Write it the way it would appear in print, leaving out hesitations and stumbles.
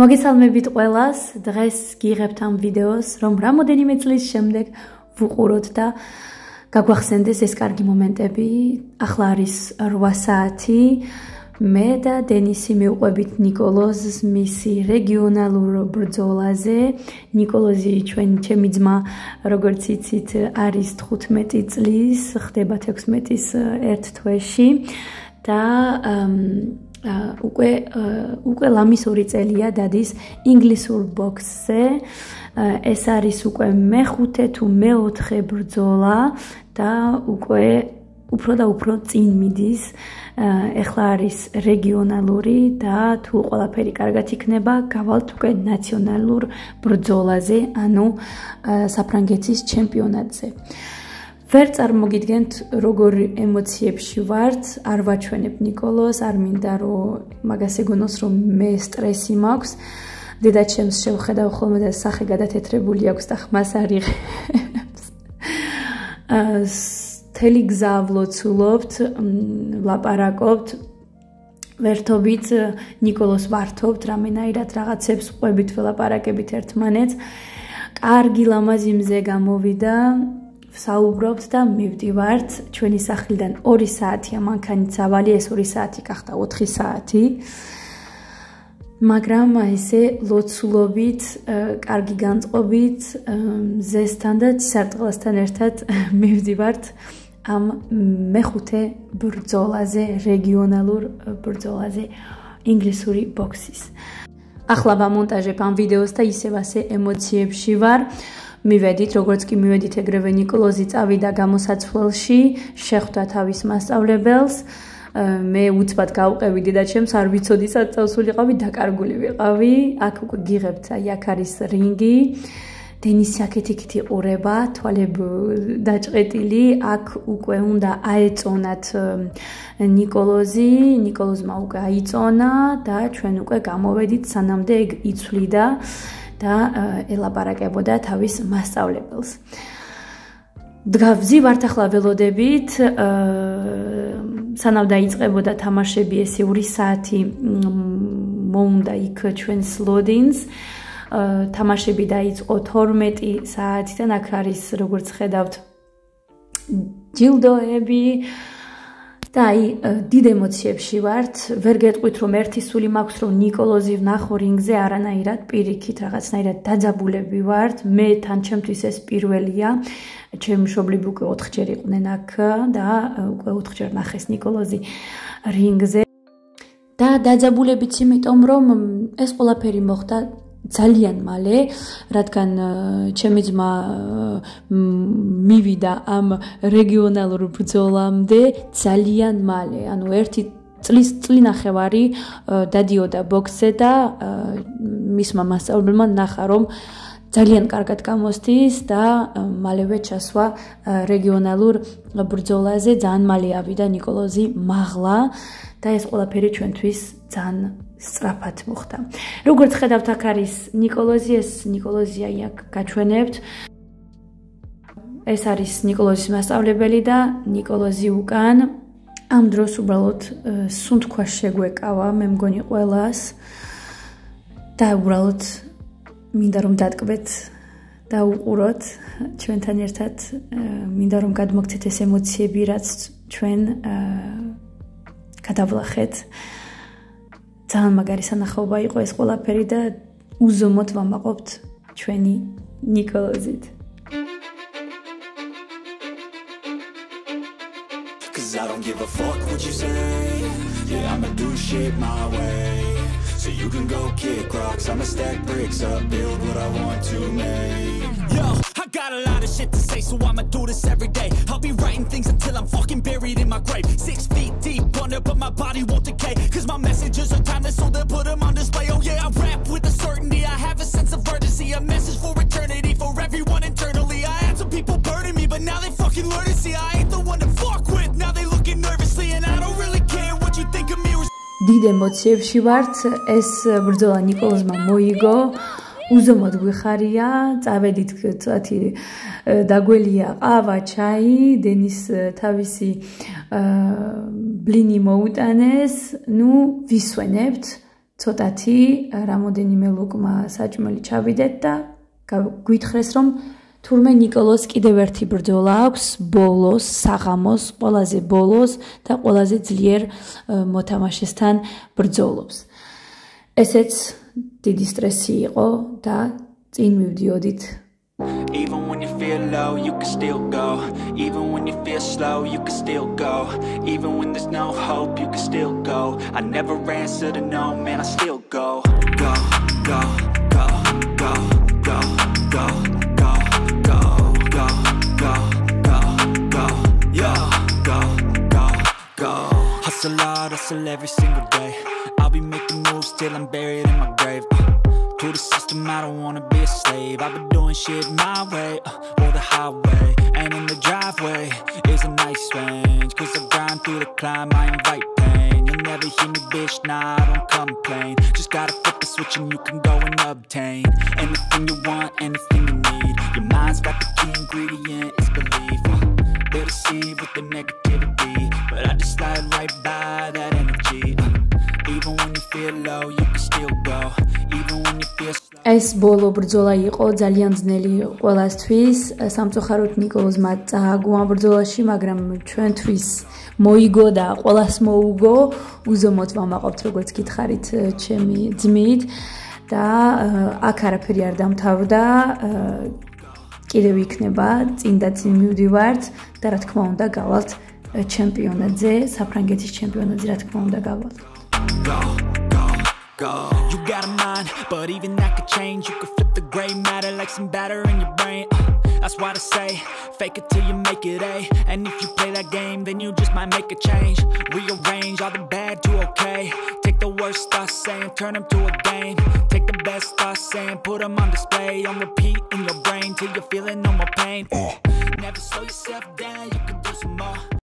მოგესალმებით ყველას, დღეს გიღებთ ამ ვიდეოს, რომ რამოდენიმე წლის შემდეგ ვუყუროთ და გაგვახსენდეს ეს კარგი მომენტები. ახლა არის 8 საათი. მე და დენისი მივყვებით ნიკოლოზს მისი რეგიონალურ ბრძოლაზე. ნიკოლოზი ჩემი ძმა, როგორც იცით, არის 15 წლის, ხდება 16-ის ერთ თვეში და უკვე ლამის 2 წელია დადის ინგლისურ ბოქსზე. ეს არის უკვე მე-5 თუ მე-4 ბრძოლა და უკვე უფრო და უფრო წინ მიდის. ეხლა არის რეგიონალური და თუ ყველაფერი კარგად იქნება, გავალთ უკვე ნაციონალურ ბრძოლაზე, ანუ საფრანგეთის ჩემპიონატზე. ვერ წარმოგიდგენთ, როგორ ემოციებში ვართ, არ ვაჩვენებ ნიკოლოს, არ მინდა რომ მაგას ეგონოს, რომ მე სტრესი მაქვს. დედაჩემს შევხედავ ხოლმე და სახე გადათეთრებული აქვს და ხმას არ იღებს. მთელი გზა ვლოცულობთ, ვლაპარაკობთ, ვერთობით ნიკოლოს ვართობთ, რამენაირად რაღაცებს ყვებით, ველაპარაკებით ერთმანეთს. კარგი ლამაზი მზე გამოვიდა. საუბრობთ და მივდივართ ჩვენი სახლიდან 2 საათია მანქანით სავალი, ეს 2 საათი გახდა 4 საათი. მაგრამ ესე ლოცულობით, კარგი განწყობით, მზესთან და ცისარტყელასთან ერთად მივდივართ ამ მე-5 ბრძოლაზე, რეგიონალურ ბრძოლაზე ინგლისური ბოქსის. ახლა ვამონტაჟებ ამ ვიდეოს და ისევ ასე ემოციებში ვარ. მივედით, როგორც კი მივედით, ეგრევე ნიკოლოზი წავიდა გამოსაცვლელში, შეხვდა თავის მასწავლებელს. მე უცბად გავყევი დედაჩემს, არ ვიცოდი სად წავსულიყავი, დაკარგული ვიყავი. აქ უკვე გიღებთ, აქ არის რინგი. დენისი აქეთ-იქით იყურება, თვალები დაჭყეტილი, აქ უკვე უნდა აეწონათ ნიკოლოზი, ნიკოლოზმა უკვე აიწონა და ჩვენ უკვე გამოვედით, სანამდე ეგ იცვლიდა და ელაპარაკებოდა თავის მასწავლებელს. ვზივართ ახლა ველოდებით, სანამ დაიწყებოდა თამაშები, ესე 2 საათი მოუნდა იქ ჩვენს ლოდინს. თამაშები დაიწყო 12 საათიდან, აქ არის, როგორც ხედავთ, ჯილდოები და აი დიდ ემოციებში ვართ. ვერ გეტყვით, რომ ერთი სული მაქვს, რომ ნიკოლოზი ვნახო რინგზე, არანაირად, პირიქით რაღაცნაირად დაძაბულები ვართ. მე თან ჩემთვის ეს პირველია. ჩემი მშობლები უკვე 4-ჯერ იყვნენ აქ და უკვე 4-ჯერ ნახეს ნიკოლოზი რინგზე. და დაძაბულებიც იმიტომ, რომ ეს ყველაფერი მოხდა ძალიან მალე, რადგან ჩემი ძმა მივიდა ამ რეგიონალურ ბრძოლამდე ძალიან მალე, ანუ 1 წლინახევარი დადიოდა ბოქსზე და მისმა მასწავლებელმა ნახა, რომ ძალიან კარგად გამოსდის და მალევე ჩასვა რეგიონალურ ბრძოლაზე. ძალიან მალე ავიდა ნიკოლოზი მაღლა და ეს ყველაფერი ჩვენთვის ძალიან სწრაფად მოხდა. როგორც ხედავთ, აქ არის ნიკოლოზი, ეს ნიკოლოზია აქ გაჩვენებთ. ეს არის ნიკოლოზის მასწავლებელი და ნიკოლოზი უკან. ამ დროს უბრალოდ სუნთქვა შეგვეკავა, მე მგონი ყველას და უბრალოდ მინდა რომ დატკბეთ და უყუროთ ჩვენთან ერთად, მინდა რომ გადმოგცეთ ეს ემოციები, რაც ჩვენ გადავლახეთ. ძალიან მაგარი სანახაობა იყო ეს ყველაფერი და უზომოდ ვამაყობთ ჩვენი ნიკოლოზით. Cause I don't give a fuck what you say. Yeah, I'ma do shit my way. So you can go kick rocks, I'ma stack bricks up, build what I want to make. Yo, I got a lot of shit to say, so I'ma do this every day. I'll be writing things until I'm fucking buried in my grave. 6 feet deep under, but my body won't decay. Cause my messages are timeless, so they'll put them on display. Oh yeah, I rap with a certainty, I have a sense of urgency. A message for eternity, for everyone internally. I had some people burning me, but now they fucking learn to see I ain't the one to fuck with. Now they looking nervously, and I don't really care what you think of me. დიდ ემოციებში ვართ. ეს ბრძოლა ნიკოლოზმა მოიგო. უზომოდ გვიხარია, წავედით წვათი დაგველია ყავა, ჩაი, დენის თავისი ბლინი მოუტანეს, ნუ ვისვენებთ. ცოტათი რამოდენიმე ლუკმა საჭმელი ჩავიდეთ და გვითხრეს რომ თურმე ნიკოლოს კიდევ ერთი ბრძოლა აქვს ბოლოს, საღამოს, ყველაზე ბოლოს და ყველაზე ძლიერ მოთამაშესთან ბრძოლობს. ესეც დიდი სტრესი იყო და წინ მივდიოდით. Even when you feel low, you can still go. Even when you feel slow, you can still go. Even when there's no hope, you can still go. I never answer to no, man, I still go. Go, go, go, go, go, go, go, go, go, go, go, go, yeah, go, go, go. Hustle hard, hustle every single day. I'll be making moves till I'm buried in my grave. To the system, I don't wanna be a slave. I've been doing shit my way, or the highway. And in the driveway is a nice range. Cause I grind through the climb, I invite pain. You'll never hear me, bitch, nah, I don't complain. Just gotta flip the switch and you can go and obtain anything you want, anything you need. Your mind's got the key ingredient, it's belief. They deceive with the negativity, but I just slide right by that energy. Even when you feel low, you can still go. Even when you feel ეს ბოლო ბრძოლა იყო ძალიან ძნელი ყველასთვის. სამწუხაროდ ნიკოლოზმა წააგო ამ ბრძოლაში, მაგრამ ჩვენთვის მოიგო და ყველას მოუგო. უზომოდ ვამაყობთ, როგორც გითხარით ჩემი ძმით და აქ არაფერი არ დამთავრდა. კიდევ იქნება წინ და წინ მივდივართ და რა თქმა უნდა გავალთ ჩემპიონატზე, საფრანგეთის ჩემპიონატზე რა თქმა უნდა გავალთ. You got a mind, but even that could change. You could flip the gray matter like some batter in your brain. That's why I say, fake it till you make it A. And if you play that game, then you just might make a change. Rearrange all the bad to okay. Take the worst thoughts saying, turn them to a game. Take the best thoughts saying, put them on display. On repeat in your brain till you're feeling no more pain. Never slow yourself down.